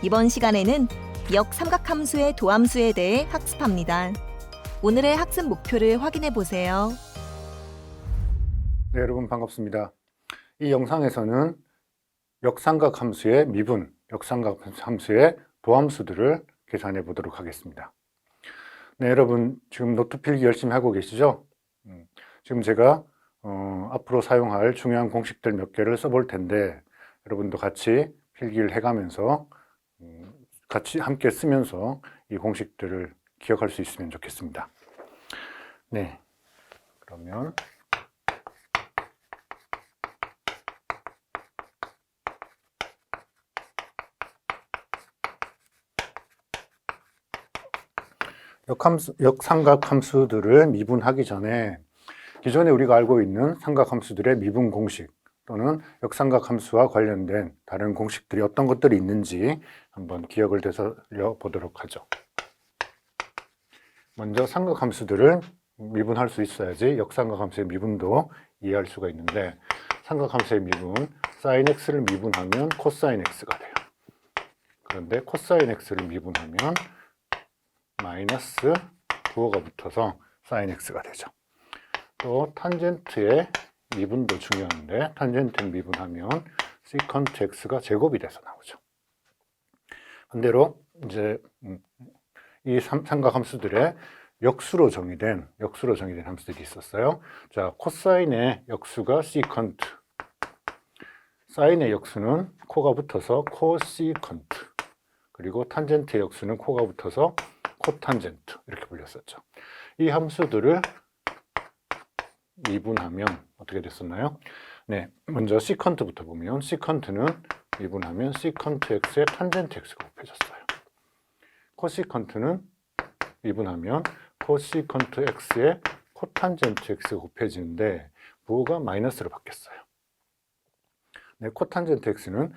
이번 시간에는 역삼각함수의 도함수에 대해 학습합니다. 오늘의 학습 목표를 확인해 보세요. 네, 여러분 반갑습니다. 이 영상에서는 역삼각함수의 미분, 역삼각함수의 도함수들을 계산해 보도록 하겠습니다. 네, 여러분 지금 노트 필기 열심히 하고 계시죠? 지금 제가 앞으로 사용할 중요한 공식들 몇 개를 써볼 텐데 여러분도 같이 필기를 해가면서 같이 함께 쓰면서 이 공식들을 기억할 수 있으면 좋겠습니다. 네, 그러면 역삼각함수들을 미분하기 전에 기존에 우리가 알고 있는 삼각함수들의 미분 공식 또는 역삼각함수와 관련된 다른 공식들이 어떤 것들이 있는지 한번 기억을 되살려 보도록 하죠. 먼저 삼각함수들을 미분할 수 있어야지 역삼각함수의 미분도 이해할 수가 있는데, 삼각함수의 미분, sin x를 미분하면 코사인 x가 돼요. 그런데 코사인 x를 미분하면 마이너스 부호가 붙어서 sin x가 되죠. 또 탄젠트의 미분도 중요한데 탄젠트 미분하면 시컨트 x가 제곱이 돼서 나오죠. 반대로 이제 이 삼각함수들의 역수로 정의된 함수들이 있었어요. 자, 코사인의 역수가 시컨트, 사인의 역수는 코가 붙어서 코시컨트, 그리고 탄젠트의 역수는 코가 붙어서 코탄젠트, 이렇게 불렸었죠. 이 함수들을 미분하면 어떻게 됐었나요? 네, 먼저 시컨트부터 보면 시컨트는 미분하면 시컨트 x에 탄젠트 x가 곱해졌어요. 코시컨트는 미분하면 코시컨트 x에 코탄젠트 x가 곱해지는데 부호가 마이너스로 바뀌었어요. 네, 코탄젠트 x는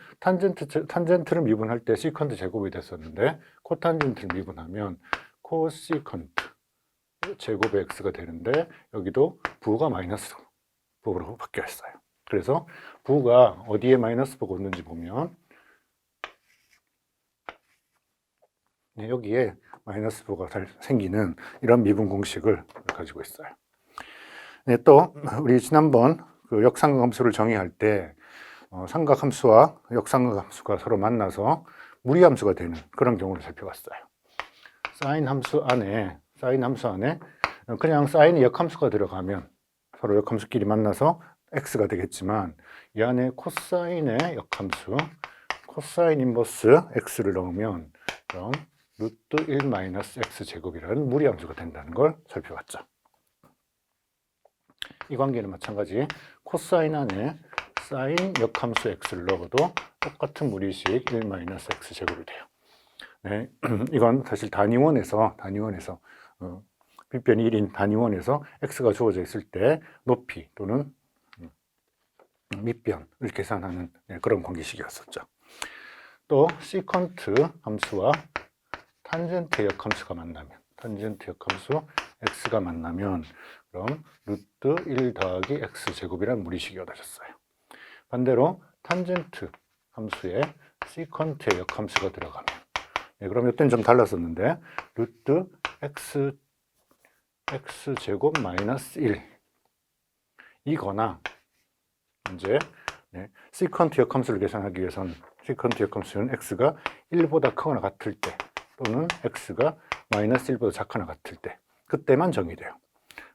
탄젠트를 미분할 때 시컨트 제곱이 됐었는데 코탄젠트를 미분하면 코시컨트 제곱의 x가 되는데 여기도 부호가 마이너스 부호로 바뀌었어요. 그래서 부호가 어디에 마이너스 부호가 있는지 보면 네, 여기에 마이너스 부호가 생기는 이런 미분 공식을 가지고 있어요. 네, 또 우리 지난번 그 역삼각함수를 정의할 때 삼각함수와 역삼각함수가 서로 만나서 무리함수가 되는 그런 경우를 살펴봤어요. 사인 함수 안에 그냥 사인이 역함수가 들어가면 서로 역함수끼리 만나서 x가 되겠지만 이 안에 코사인의 역함수, 코사인 인버스 x를 넣으면 그럼 루트 1 마이너스 x 제곱이라는 무리함수가 된다는 걸 살펴봤죠. 이 관계는 마찬가지 코사인 안에 사인 역함수 x를 넣어도 똑같은 무리식 1 마이너스 x 제곱이 돼요. 네, 이건 사실 단위원에서 빗변이 1인 단위원에서 x가 주어져 있을 때 높이 또는 밑변을 계산하는 그런 관계식이었었죠. 또 시컨트 함수와 탄젠트 역함수가 만나면 x가 만나면 그럼 루트 1 더하기 x 제곱이라는 무리식이 얻어졌어요. 반대로 탄젠트 함수에 시컨트의 역함수가 들어가면 그럼 이때는 좀 달랐었는데 루트 x 제곱 마이너스 1 이거나 이제 시컨트 역함수를 계산하기 위해서는 시컨트 역함수는 x가 1보다 크거나 같을 때 또는 x가 마이너스 1보다 작거나 같을 때 그때만 정의돼요.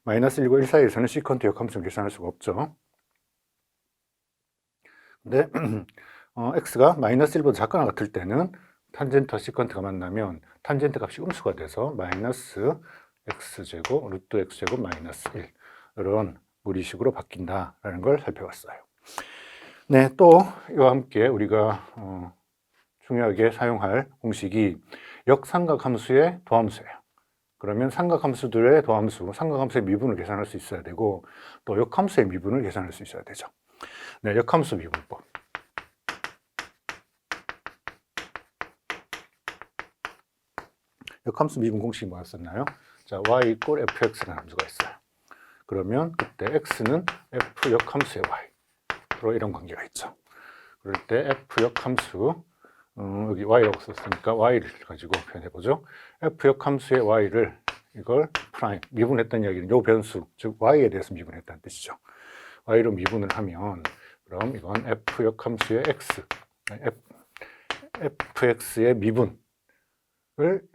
마이너스 1과 1 사이에서는 시컨트 역함수를 계산할 수가 없죠. 근데 x가 마이너스 1보다 작거나 같을 때는 탄젠트와 시컨트가 만나면 탄젠트 값이 음수가 돼서 마이너스 x제곱 루트 x제곱 마이너스 1 이런 무리식으로 바뀐다라는 걸 살펴봤어요. 네, 또 이와 함께 우리가 중요하게 사용할 공식이 역삼각함수의 도함수예요. 그러면 삼각함수들의 도함수, 삼각함수의 미분을 계산할 수 있어야 되고 또 역함수의 미분을 계산할 수 있어야 되죠. 네, 역함수 미분법. 역함수 미분 공식이 뭐였었나요? 자, y 이꼴 fx라는 함수가 있어요. 그러면 그때 x는 f 역함수의 y. 이런 관계가 있죠. 그럴 때 f 역함수 여기 y라고 썼으니까 y를 가지고 표현해보죠. f역 함수의 y를 이걸 프라임, 미분했던 이야기는 요 변수, 즉 y에 대해서 미분했다는 뜻이죠. y로 미분을 하면 그럼 이건 f역 함수의 x, fx의 미분을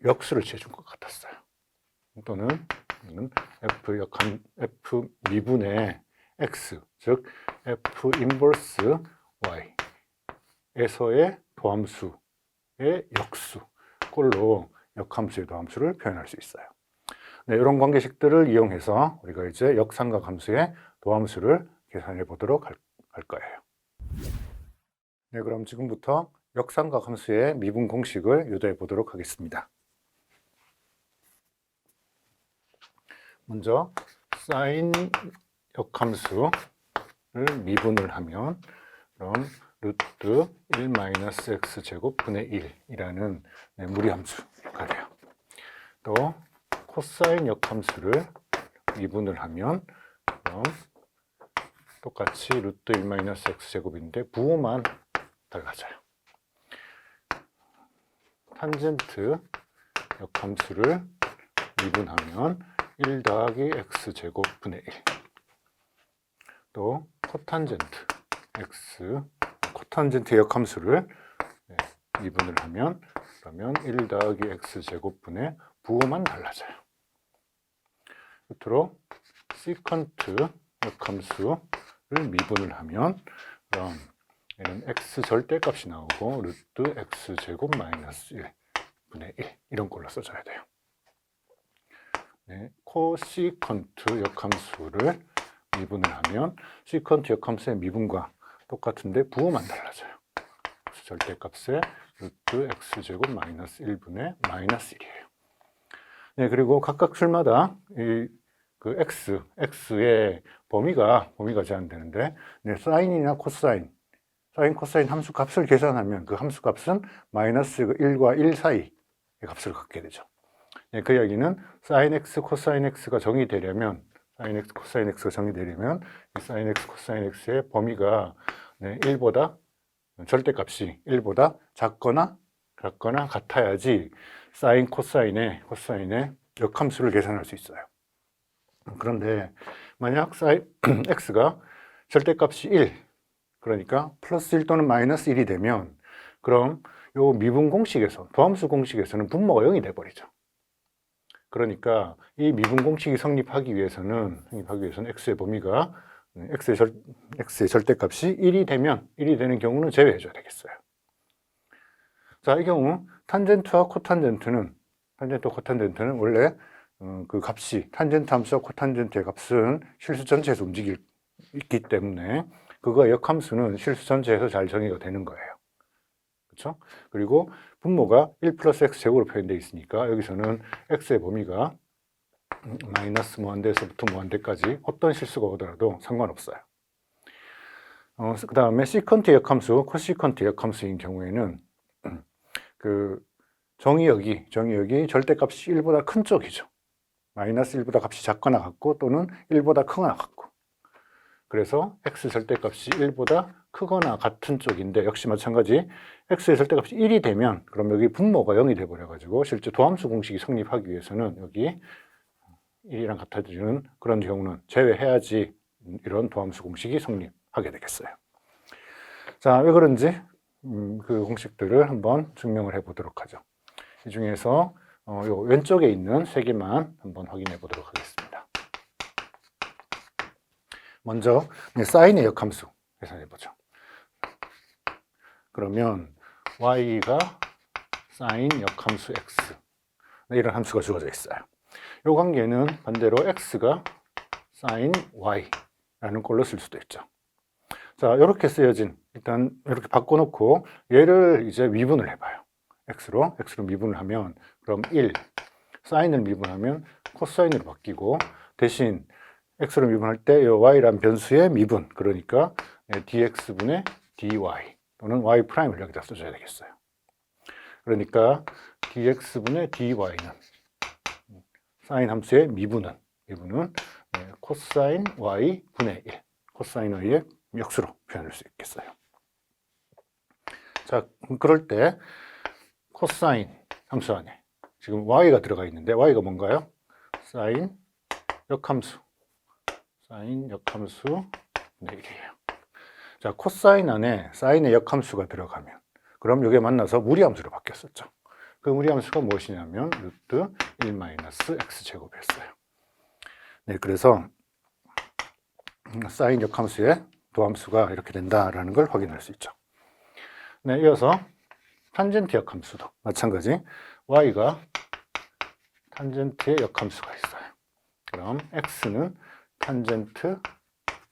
역수를 취해준 것 같았어요. 또는 f 미분의 x, 즉 f 인버스 y에서의 도함수의 역수, 꼴로 역함수의 도함수를 표현할 수 있어요. 네, 이런 관계식들을 이용해서 우리가 이제 역삼각 함수의 도함수를 계산해 보도록 할 거예요. 네, 그럼 지금부터 역삼각 함수의 미분 공식을 유도해 보도록 하겠습니다. 먼저 사인 역함수를 미분을 하면 그럼 루트 1-x제곱분의 1이라는 무리함수가 돼요. 또 코사인 역함수를 미분을 하면 그럼 똑같이 루트 1-x제곱인데 부호만 달라져요. 탄젠트 역함수를 미분하면 1 더하기 x제곱분의 1. 또 코탄젠트 코탄젠트 역함수를 미분을 하면 그러면 1 더하기 x제곱분의 부호만 달라져요. 끝으로 시컨트 역함수를 미분을 하면 그럼 얘는 x 절대값이 나오고 루트 x제곱 마이너스 1분의 1 이런 걸로 써줘야 돼요. 네, 코시컨트 역함수를 미분을 하면 시컨트 역함수의 미분과 똑같은데 부호만 달라져요. 절대값의 루트 x제곱 마이너스 1분의 마이너스 1이에요. 네, 그리고 각각 줄마다 그 x의 범위가 제한되는데 네, 사인이나 코사인, 사인, 코사인 함수 값을 계산하면 그 함수 값은 마이너스 1과 1 사이의 값을 갖게 되죠. 네, 그 이야기는 사인 x, 코사인 x가 정의되려면 사인 x, 코사인 x가 정의되려면 이 사인 x, 코사인 x의 범위가 1보다 절대값이 1보다 작거나 같아야지 사인, 코사인의 역함수를 계산할 수 있어요. 그런데 만약 사인 x가 절대값이 1, 그러니까 플러스 1 또는 마이너스 1이 되면 그럼 요 미분 공식에서, 도함수 공식에서는 분모가 0이 돼버리죠. 그러니까 이 미분 공식이 성립하기 위해서는 x의 범위가 x의 절대값이 1이 되는 경우는 제외해줘야 되겠어요. 자, 이 경우 탄젠트와 코탄젠트는 원래 그 값이 탄젠트 함수와 코탄젠트의 값은 실수 전체에서 있기 때문에 그거 역함수는 실수 전체에서 잘 정의가 되는 거예요. 그렇죠? 그리고 분모가 1 플러스 x제곱으로 표현되어 있으니까 여기서는 x의 범위가 마이너스 무한대에서부터 무한대까지 어떤 실수가 오더라도 상관없어요. 그 다음에 시컨트 역함수, 코시컨트 역함수인 경우에는 그 정의역이 절대값이 1보다 큰 쪽이죠. 마이너스 1보다 값이 작거나 같고 또는 1보다 크거나 같고, 그래서 x 절대값이 1보다 크거나 같은 쪽인데 역시 마찬가지 x의 절대값이 1이 되면 그럼 여기 분모가 0이 돼버려가지고 실제 도함수 공식이 성립하기 위해서는 여기 1이랑 같아지는 그런 경우는 제외해야지 이런 도함수 공식이 성립하게 되겠어요. 자, 왜 그런지 그 공식들을 한번 증명을 해보도록 하죠. 이 중에서 요 왼쪽에 있는 세 개만 한번 확인해 보도록 하겠습니다. 먼저 사인의 역함수 계산해 보죠. 그러면 y가 사인 역함수 x, 이런 함수가 주어져 있어요. 이 관계는 반대로 x가 사인 y라는 꼴로 쓸 수도 있죠. 자, 이렇게 쓰여진, 일단 이렇게 바꿔놓고 얘를 이제 미분을 해봐요. x로 미분을 하면 그럼 1, 사인을 미분하면 코사인으로 바뀌고 대신 x로 미분할 때 이 y란 변수의 미분, 그러니까 dx분의 dy 또는 y'을 여기다 써줘야 되겠어요. 그러니까 dx분의 dy는 사인 함수의 미분은 코사인 y분의 1, 코사인 y의 역수로 표현할 수 있겠어요. 자, 그럴 때 코사인 함수 안에 지금 y가 들어가 있는데 y가 뭔가요? 사인 역함수. 사인 역함수 네, 1이에요. 자, 코사인 안에 사인의 역함수가 들어가면 그럼 이게 만나서 무리함수로 바뀌었었죠. 그 무리함수가 무엇이냐면 루트 1 마이너스 x제곱이었어요. 네, 그래서 사인 역함수의 도함수가 이렇게 된다라는 걸 확인할 수 있죠. 네, 이어서 탄젠트 역함수도 마찬가지 y가 탄젠트의 역함수가 있어요. 그럼 x는 탄젠트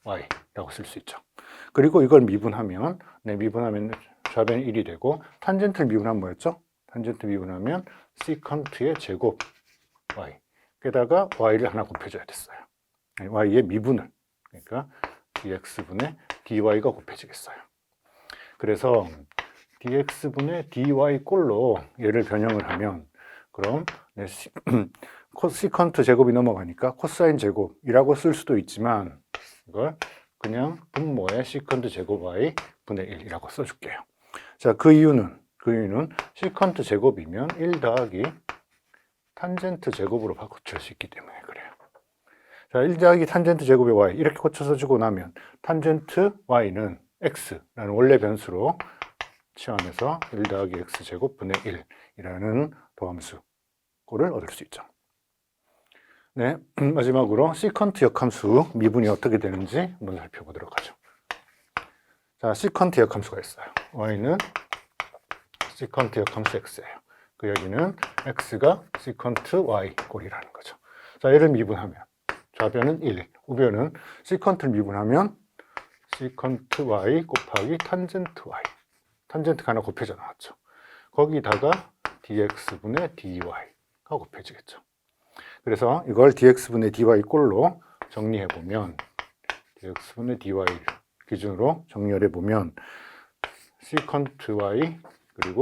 y라고 쓸 수 있죠. 그리고 이걸 미분하면 미분하면 좌변이 1이 되고 탄젠트를 미분하면 뭐였죠? 탄젠트 미분하면 시컨트의 제곱 y 게다가 y를 하나 곱해줘야 됐어요. y의 미분을 그러니까 dx분의 dy가 곱해지겠어요. 그래서 dx분의 dy 꼴로 얘를 변형을 하면 그럼 시컨트 제곱이 넘어가니까 코사인 제곱이라고 쓸 수도 있지만 이걸 그냥 분모의 시컨트 제곱 y 분의 1이라고 써줄게요. 자, 그 이유는 시컨트 제곱이면 1 더하기 탄젠트 제곱으로 바꿔줄 수 있기 때문에 그래요. 자, 1 더하기 탄젠트 제곱의 y 이렇게 고쳐서 주고 나면 탄젠트 y는 x라는 원래 변수로 취하면서 1 더하기 x 제곱 분의 1이라는 도함수 꼴을 얻을 수 있죠. 네, 마지막으로 시컨트 역함수 미분이 어떻게 되는지 한번 살펴보도록 하죠. 자, 시컨트 역함수가 있어요. y는 시컨트 역함수 x예요. 그 여기는 x가 시컨트 y 꼴이라는 거죠. 자, 얘를 미분하면 좌변은 1, 우변은 시컨트를 미분하면 시컨트 y 곱하기 탄젠트 y. 탄젠트가 하나 곱해져 나왔죠. 거기다가 dx분의 dy가 곱해지겠죠. 그래서 이걸 dx분의 dy 꼴로 정리해보면 dx분의 dy 기준으로 정리를 해보면 시컨트 y 그리고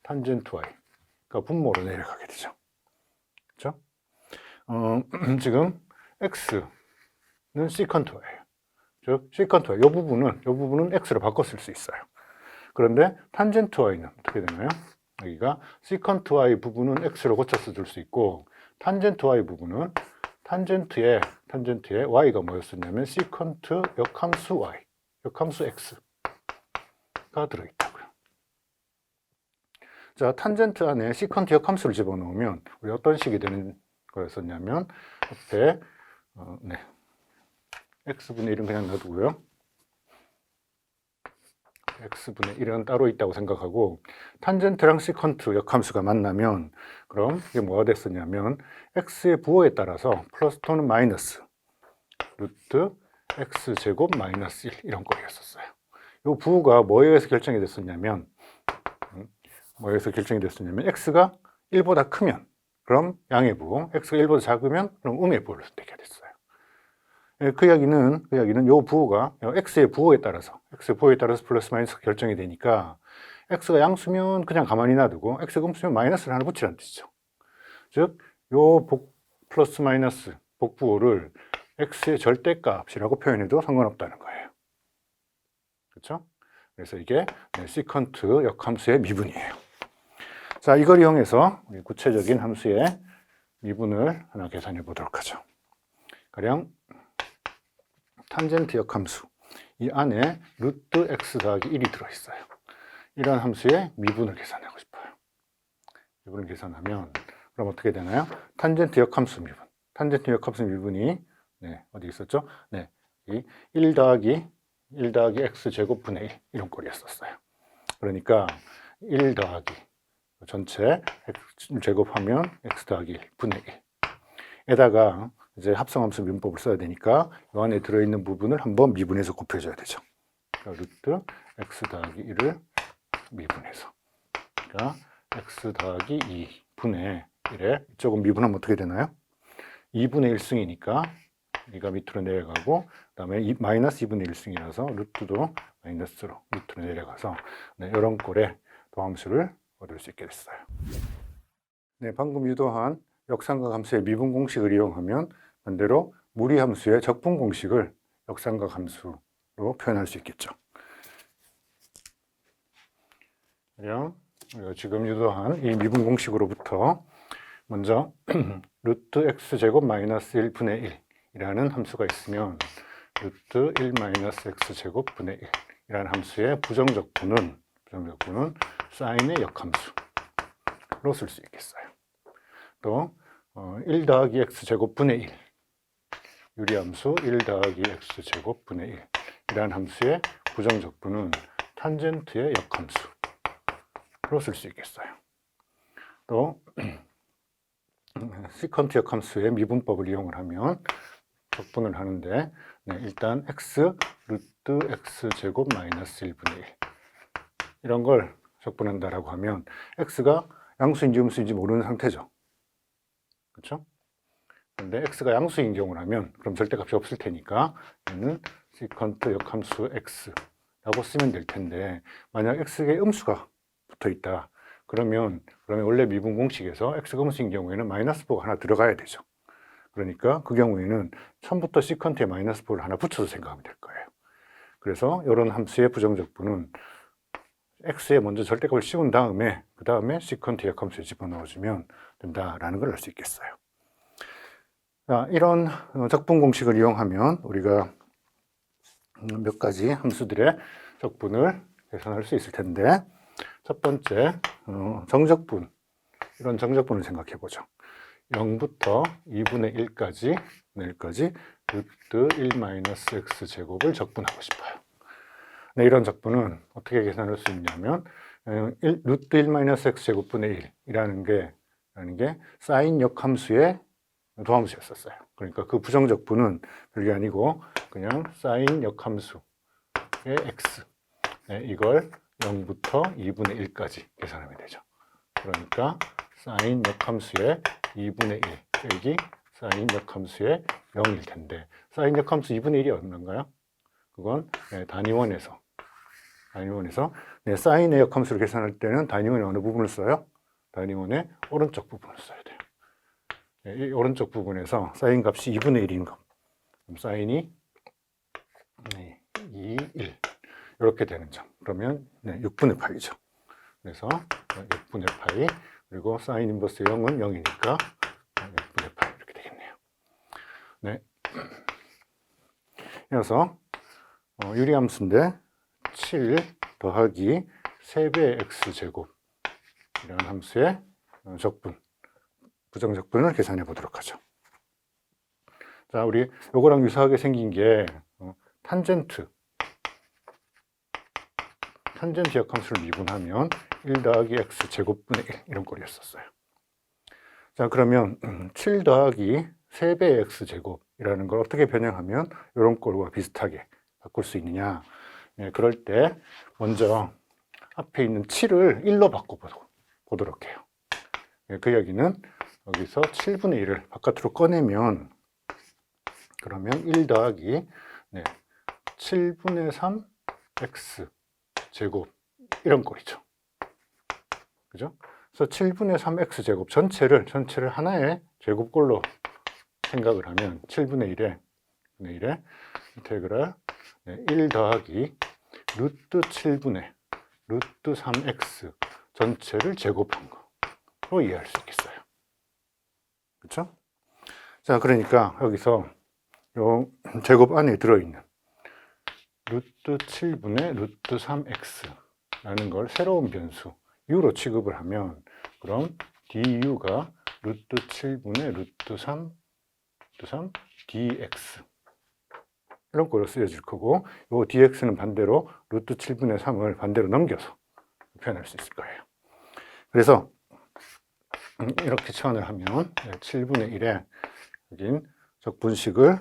탄젠트 y가 분모로 내려가게 되죠. 그렇죠? 지금 x는 시컨트 y예요. 즉 시컨트 y 이 부분은 x로 바꿔 쓸 수 있어요. 그런데 탄젠트 y는 어떻게 되나요? 여기가 시컨트 y 부분은 x로 고쳐서 줄 수 있고 탄젠트 y 부분은 탄젠트에 y가 뭐였었냐면 시컨트 역함수 y, 역함수 x가 들어있다고요. 자, 탄젠트 안에 시컨트 역함수를 집어넣으면 우리 어떤 식이 되는 거였었냐면 옆에 x분의 1은 그냥 놔두고요. x분의 1은 따로 있다고 생각하고 탄젠트랑 시컨트 역함수가 만나면 그럼 이게 뭐가 됐었냐면 x의 부호에 따라서 플러스 또는 마이너스 루트 x제곱 마이너스 1 이런 꼴이었었어요. 이 부호가 뭐에 의해서 결정이 됐었냐면 x가 1보다 크면 그럼 양의 부호, x가 1보다 작으면 그럼 음의 부호를 선택해야 됐어요. 그 이야기는 이 부호가 x의 부호에 따라서 플러스 마이너스가 결정이 되니까 x가 양수면 그냥 가만히 놔두고 x가 음수면 마이너스를 하나 붙이라는 뜻이죠. 즉, 요 플러스 마이너스 복부호를 x의 절대값이라고 표현해도 상관없다는 거예요. 그렇죠? 그래서 이게 시컨트 역함수의 미분이에요. 자, 이걸 이용해서 우리 구체적인 함수의 미분을 하나 계산해 보도록 하죠. 가령 탄젠트 역함수 이 안에 루트 x 더하기 1이 들어있어요. 이런 함수의 미분을 계산하고 싶어요. 미분을 계산하면 그럼 어떻게 되나요? 탄젠트 역함수 미분이 어디 있었죠? 이 1 더하기 x 제곱분의 1 이런 꼴이었었어요. 그러니까 1 더하기 전체 x 제곱하면 x 더하기 1 분의 1에다가 이제 합성함수 미분법을 써야 되니까 이 안에 들어있는 부분을 한번 미분해서 곱해줘야 되죠. 그러니까 루트 x 더하기 1을 미분해서 그러니까 x 더하기 2분의 1에 이쪽은 미분하면 어떻게 되나요? 2분의 1승이니까 2가 밑으로 내려가고 그 다음에 마이너스 2분의 1승이라서 루트도 마이너스로 밑으로 내려가서 이런 꼴의 도함수를 얻을 수 있게 됐어요. 방금 유도한 역삼각 함수의 미분 공식을 이용하면 반대로 무리함수의 적분 공식을 역삼각 함수로 표현할 수 있겠죠. 가령 우리가 지금 유도한 이 미분 공식으로부터 먼저 루트 x제곱 마이너스 1분의 1이라는 함수가 있으면 루트 1 마이너스 x제곱 분의 1이라는 함수의 부정적 분은 사인의 역함수로 쓸 수 있겠어요. 또 1 더하기 x제곱 분의 1 유리함수 1 더하기 x제곱 분의 1이라는 함수의 부정적 분은 탄젠트의 역함수로 쓸 수 있겠어요. 또 시컨트 역함수의 미분법을 이용을 하면 적분을 하는데 일단 x 루트 x제곱 마이너스 1분의 1 이런 걸 적분한다라고 하면 x가 양수인지 음수인지 모르는 상태죠. 그렇죠? 근데 x가 양수인 경우라면 그럼 절대값이 없을 테니까 얘는 시컨트 역함수 x라고 쓰면 될 텐데 만약 x에 음수가 붙어 있다. 그러면 원래 미분 공식에서 x가 음수인 경우에는 마이너스 보가 하나 들어가야 되죠. 그러니까 그 경우에는 처음부터 시컨트에 마이너스 보를 하나 붙여서 생각하면 될 거예요. 그래서 이런 함수의 부정적 분은 x에 먼저 절대값을 씌운 다음에 그 다음에 시컨트 역함수에 집어넣어주면 된다라는 걸 알 수 있겠어요. 자, 이런 적분 공식을 이용하면 우리가 몇 가지 함수들의 적분을 계산할 수 있을 텐데 첫 번째 정적분, 이런 정적분을 생각해 보죠. 0부터 2분의 1까지 루트 1 마이너스 x제곱을 적분하고 싶어요. 네, 이런 적분은 어떻게 계산할 수 있냐면 루트 1 마이너스 x제곱분의 1이라는 게 사인 역함수의 도함수였었어요. 그러니까 그 부정적분은 별게 아니고 그냥 사인 역함수의 x 이걸 0부터 2분의 1까지 계산하면 되죠. 그러니까 사인 역함수의 2분의 1 빼기 사인 역함수의 0일 텐데 사인 역함수 2분의 1이 얼마인가요? 그건 단위원에서 사인의 역함수를 계산할 때는 단위원의 어느 부분을 써요? 단위원의 오른쪽 부분을 써야 돼요. 이 오른쪽 부분에서 사인 값이 2분의 1인 것. 그럼 사인이 2, 1 이렇게 되는 점. 그러면 6분의 파이죠. 그래서 6분의 파이 그리고 사인 인버스 0은 0이니까 6분의 파이 이렇게 되겠네요. 네. 이어서 유리함수인데 7 더하기 3배의 x제곱이라는 함수의 적분 부정적분을 계산해 보도록 하죠. 자, 우리 요거랑 유사하게 생긴 게 탄젠트 역함수를 미분하면 1 더하기 x제곱분의 1 이런 꼴이었었어요. 자, 그러면 7 더하기 3배의 x제곱이라는 걸 어떻게 변형하면 이런 꼴과 비슷하게 바꿀 수 있느냐. 그럴 때 먼저 앞에 있는 7을 1로 바꿔보도록 해요. 그 이야기는 여기서 7분의 1을 바깥으로 꺼내면 그러면 1 더하기 7분의 3 x 제곱 이런 꼴이죠. 그죠? 그래서 7분의 3 x 제곱 전체를 하나의 제곱꼴로 생각을 하면 7분의 1에 인테그랄 1 더하기 루트 7분의 루트 3x 전체를 제곱한 거로 이해할 수 있겠어요. 그렇죠? 자, 그러니까 여기서 요 제곱 안에 들어있는 루트 7분의 루트 3x라는 걸 새로운 변수 u로 취급을 하면 그럼 du가 루트 7분의 루트 3 dx 이런 꼴로 쓰여질 거고 요 dx는 반대로 루트 7분의 3을 반대로 넘겨서 표현할 수 있을 거예요. 그래서 이렇게 치환을 하면 7분의 1에 여긴 적분식을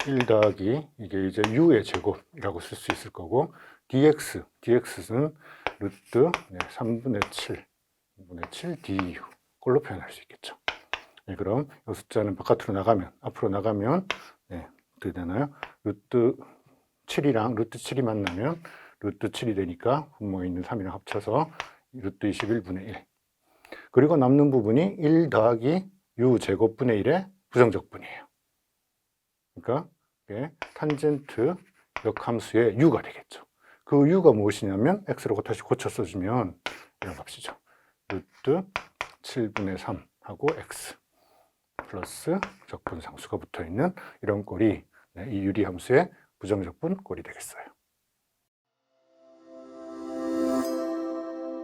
1 더하기 이게 이제 u의 제곱이라고 쓸 수 있을 거고 dx는 루트 3분의 7 du 꼴로 표현할 수 있겠죠. 그럼 이 숫자는 바깥으로 앞으로 나가면 어떻게 되나요? 루트 7이랑 루트 7이 만나면 루트 7이 되니까 분모에 있는 3이랑 합쳐서 루트 21분의 1 그리고 남는 부분이 1 더하기 u 제곱분의 1의 부정적분이에요. 그러니까 탄젠트 역함수의 u가 되겠죠. 그 u가 무엇이냐면 x라고 다시 고쳐 써주면 이런 값이죠. 루트 7분의 3하고 x 플러스 적분상수가 붙어있는 이런 꼴이 이 유리함수의 부정적분 꼴이 되겠어요.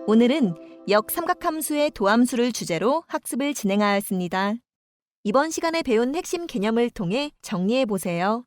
오늘은 역삼각함수의 도함수를 주제로 학습을 진행하였습니다. 이번 시간에 배운 핵심 개념을 통해 정리해 보세요.